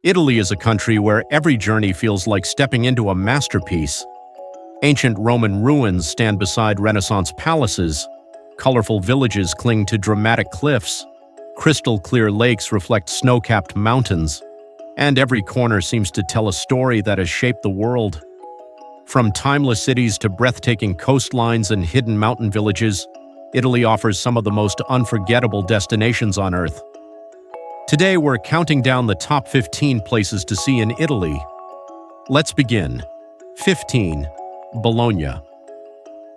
Italy is a country where every journey feels like stepping into a masterpiece. Ancient Roman ruins stand beside Renaissance palaces, colorful villages cling to dramatic cliffs, crystal-clear lakes reflect snow-capped mountains, and every corner seems to tell a story that has shaped the world. From timeless cities to breathtaking coastlines and hidden mountain villages, Italy offers some of the most unforgettable destinations on Earth. Today, we're counting down the top 15 places to see in Italy. Let's begin. 15. Bologna.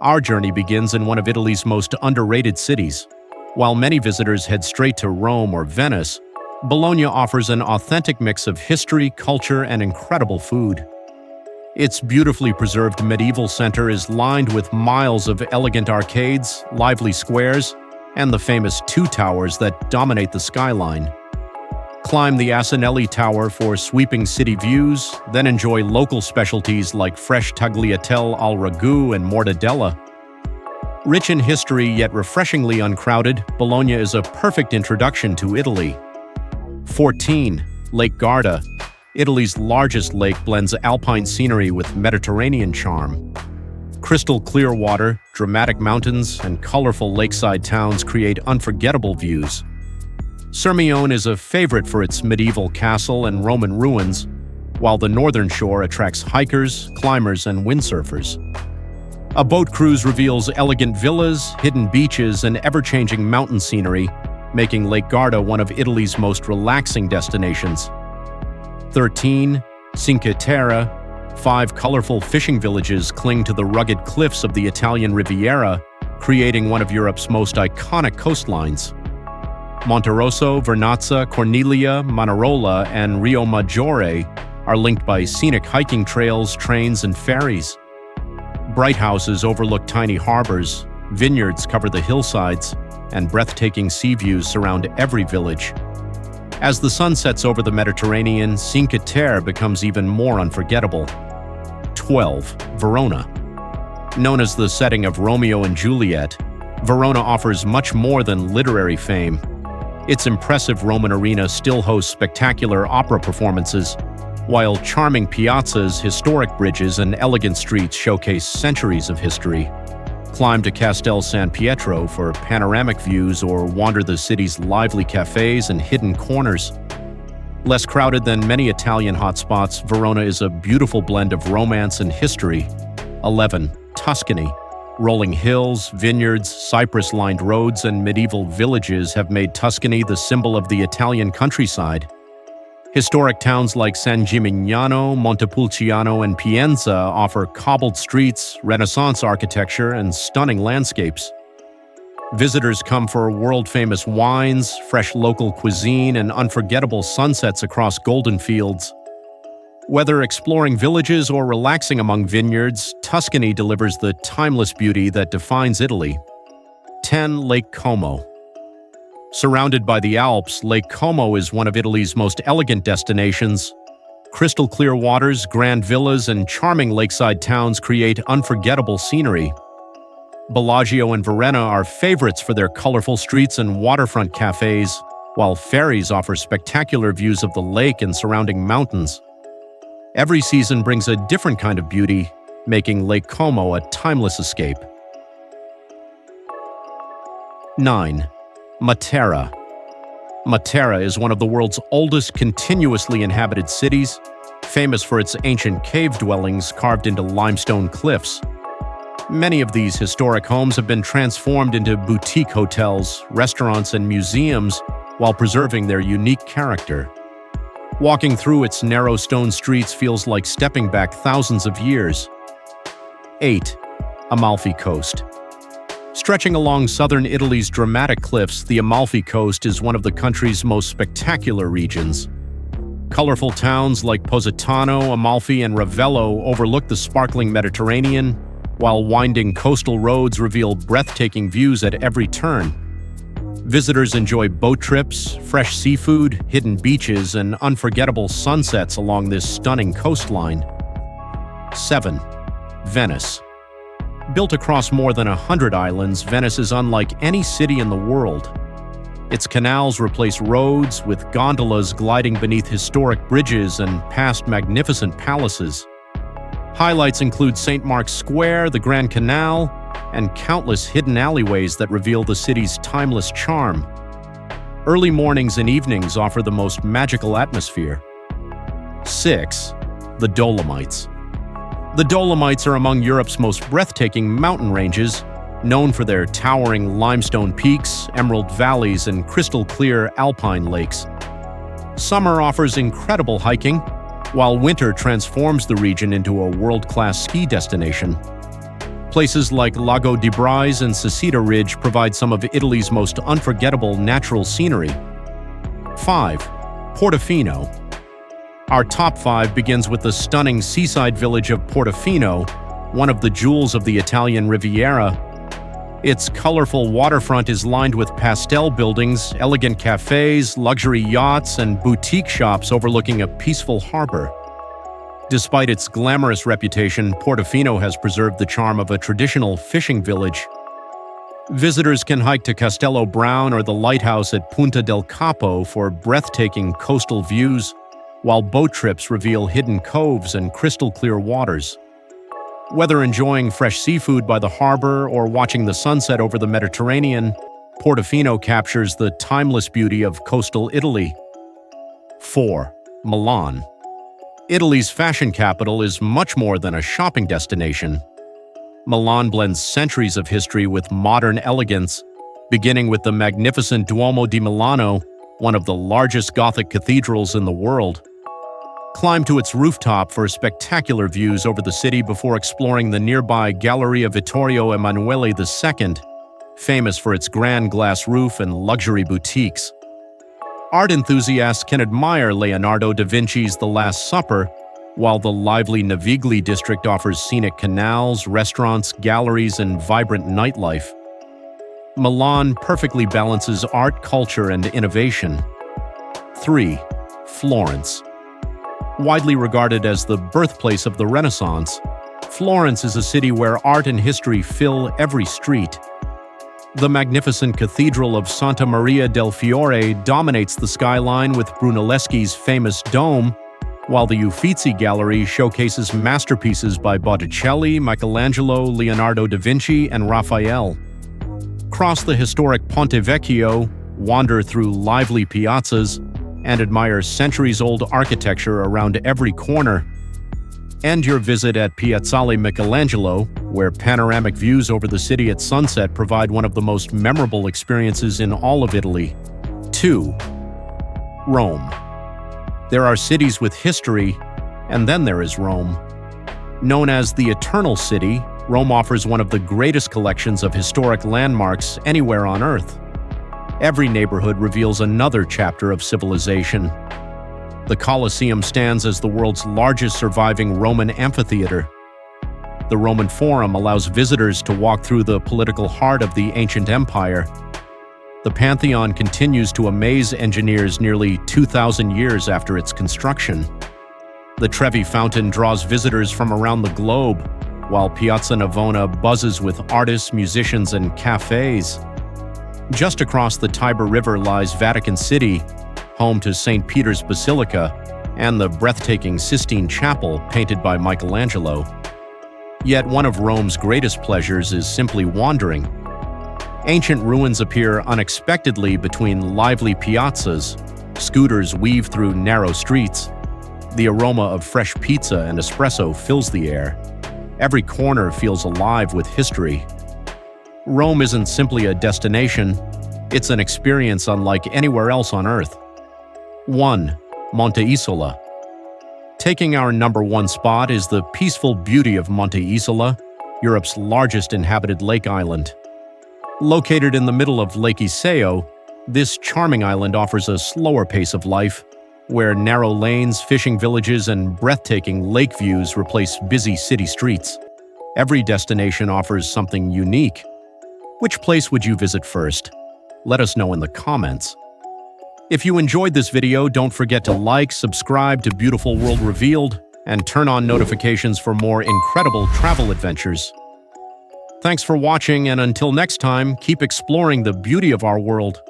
Our journey begins in one of Italy's most underrated cities. While many visitors head straight to Rome or Venice, Bologna offers an authentic mix of history, culture, and incredible food. Its beautifully preserved medieval center is lined with miles of elegant arcades, lively squares, and the famous two towers that dominate the skyline. Climb the Asinelli Tower for sweeping city views, then enjoy local specialties like fresh tagliatelle al ragù and mortadella. Rich in history yet refreshingly uncrowded, Bologna is a perfect introduction to Italy. 14. Lake Garda. Italy's largest lake blends alpine scenery with Mediterranean charm. Crystal clear water, dramatic mountains, and colorful lakeside towns create unforgettable views. Sirmione is a favorite for its medieval castle and Roman ruins, while the northern shore attracts hikers, climbers, and windsurfers. A boat cruise reveals elegant villas, hidden beaches, and ever-changing mountain scenery, making Lake Garda one of Italy's most relaxing destinations. 13. Cinque Terre. 5 colorful fishing villages cling to the rugged cliffs of the Italian Riviera, creating one of Europe's most iconic coastlines. Monterosso, Vernazza, Corniglia, Manarola, and Rio Maggiore are linked by scenic hiking trails, trains, and ferries. Bright houses overlook tiny harbors, vineyards cover the hillsides, and breathtaking sea views surround every village. As the sun sets over the Mediterranean, Cinque Terre becomes even more unforgettable. 12. Verona. Known as the setting of Romeo and Juliet, Verona offers much more than literary fame. Its impressive Roman arena still hosts spectacular opera performances, while charming piazzas, historic bridges, and elegant streets showcase centuries of history. Climb to Castel San Pietro for panoramic views or wander the city's lively cafes and hidden corners. Less crowded than many Italian hotspots, Verona is a beautiful blend of romance and history. 11. Tuscany. Rolling hills, vineyards, cypress-lined roads, and medieval villages have made Tuscany the symbol of the Italian countryside. Historic towns like San Gimignano, Montepulciano, and Pienza offer cobbled streets, Renaissance architecture, and stunning landscapes. Visitors come for world-famous wines, fresh local cuisine, and unforgettable sunsets across golden fields. Whether exploring villages or relaxing among vineyards, Tuscany delivers the timeless beauty that defines Italy. 10. Lake Como. Surrounded by the Alps, Lake Como is one of Italy's most elegant destinations. Crystal-clear waters, grand villas, and charming lakeside towns create unforgettable scenery. Bellagio and Varenna are favorites for their colorful streets and waterfront cafes, while ferries offer spectacular views of the lake and surrounding mountains. Every season brings a different kind of beauty, making Lake Como a timeless escape. 9. Matera. Matera is one of the world's oldest continuously inhabited cities, famous for its ancient cave dwellings carved into limestone cliffs. Many of these historic homes have been transformed into boutique hotels, restaurants, and museums while preserving their unique character. Walking through its narrow stone streets feels like stepping back thousands of years. 8. Amalfi Coast. Stretching along southern Italy's dramatic cliffs, the Amalfi Coast is one of the country's most spectacular regions. Colorful towns like Positano, Amalfi, and Ravello overlook the sparkling Mediterranean, while winding coastal roads reveal breathtaking views at every turn. Visitors enjoy boat trips, fresh seafood, hidden beaches, and unforgettable sunsets along this stunning coastline. 7. Venice. Built across more than 100 islands, Venice is unlike any city in the world. Its canals replace roads, with gondolas gliding beneath historic bridges and past magnificent palaces. Highlights include St. Mark's Square, the Grand Canal, and countless hidden alleyways that reveal the city's timeless charm. Early mornings and evenings offer the most magical atmosphere. 6. The Dolomites. The Dolomites are among Europe's most breathtaking mountain ranges, known for their towering limestone peaks, emerald valleys, and crystal-clear alpine lakes. Summer offers incredible hiking, while winter transforms the region into a world-class ski destination. Places like Lago di Brais and Sisita Ridge provide some of Italy's most unforgettable natural scenery. 5. Portofino. Our top 5 begins with the stunning seaside village of Portofino, one of the jewels of the Italian Riviera. Its colorful waterfront is lined with pastel buildings, elegant cafes, luxury yachts, and boutique shops overlooking a peaceful harbor. Despite its glamorous reputation, Portofino has preserved the charm of a traditional fishing village. Visitors can hike to Castello Brown or the lighthouse at Punta del Capo for breathtaking coastal views, while boat trips reveal hidden coves and crystal-clear waters. Whether enjoying fresh seafood by the harbor or watching the sunset over the Mediterranean, Portofino captures the timeless beauty of coastal Italy. 4. Milan. Italy's fashion capital is much more than a shopping destination. Milan blends centuries of history with modern elegance, beginning with the magnificent Duomo di Milano, one of the largest Gothic cathedrals in the world. Climb to its rooftop for spectacular views over the city before exploring the nearby Galleria Vittorio Emanuele II, famous for its grand glass roof and luxury boutiques. Art enthusiasts can admire Leonardo da Vinci's The Last Supper, while the lively Navigli district offers scenic canals, restaurants, galleries, and vibrant nightlife. Milan perfectly balances art, culture, and innovation. 3. Florence. Widely regarded as the birthplace of the Renaissance, Florence is a city where art and history fill every street. The magnificent Cathedral of Santa Maria del Fiore dominates the skyline with Brunelleschi's famous dome, while the Uffizi Gallery showcases masterpieces by Botticelli, Michelangelo, Leonardo da Vinci, and Raphael. Cross the historic Ponte Vecchio, wander through lively piazzas, and admire centuries-old architecture around every corner. End your visit at Piazzale Michelangelo, where panoramic views over the city at sunset provide one of the most memorable experiences in all of Italy. 2. Rome. There are cities with history, and then there is Rome. Known as the Eternal City, Rome offers one of the greatest collections of historic landmarks anywhere on Earth. Every neighborhood reveals another chapter of civilization. The Colosseum stands as the world's largest surviving Roman amphitheater. The Roman Forum allows visitors to walk through the political heart of the ancient empire. The Pantheon continues to amaze engineers nearly 2,000 years after its construction. The Trevi Fountain draws visitors from around the globe, while Piazza Navona buzzes with artists, musicians, and cafes. Just across the Tiber River lies Vatican City, home to St. Peter's Basilica and the breathtaking Sistine Chapel painted by Michelangelo. Yet one of Rome's greatest pleasures is simply wandering. Ancient ruins appear unexpectedly between lively piazzas. Scooters weave through narrow streets. The aroma of fresh pizza and espresso fills the air. Every corner feels alive with history. Rome isn't simply a destination, it's an experience unlike anywhere else on Earth. 1. Monte Isola. Taking our number 1 spot is the peaceful beauty of Monte Isola, Europe's largest inhabited lake island. Located in the middle of Lake Iseo, this charming island offers a slower pace of life, where narrow lanes, fishing villages, and breathtaking lake views replace busy city streets. Every destination offers something unique. Which place would you visit first? Let us know in the comments. If you enjoyed this video, don't forget to like, subscribe to Beautiful World Revealed, and turn on notifications for more incredible travel adventures. Thanks for watching, and until next time, keep exploring the beauty of our world.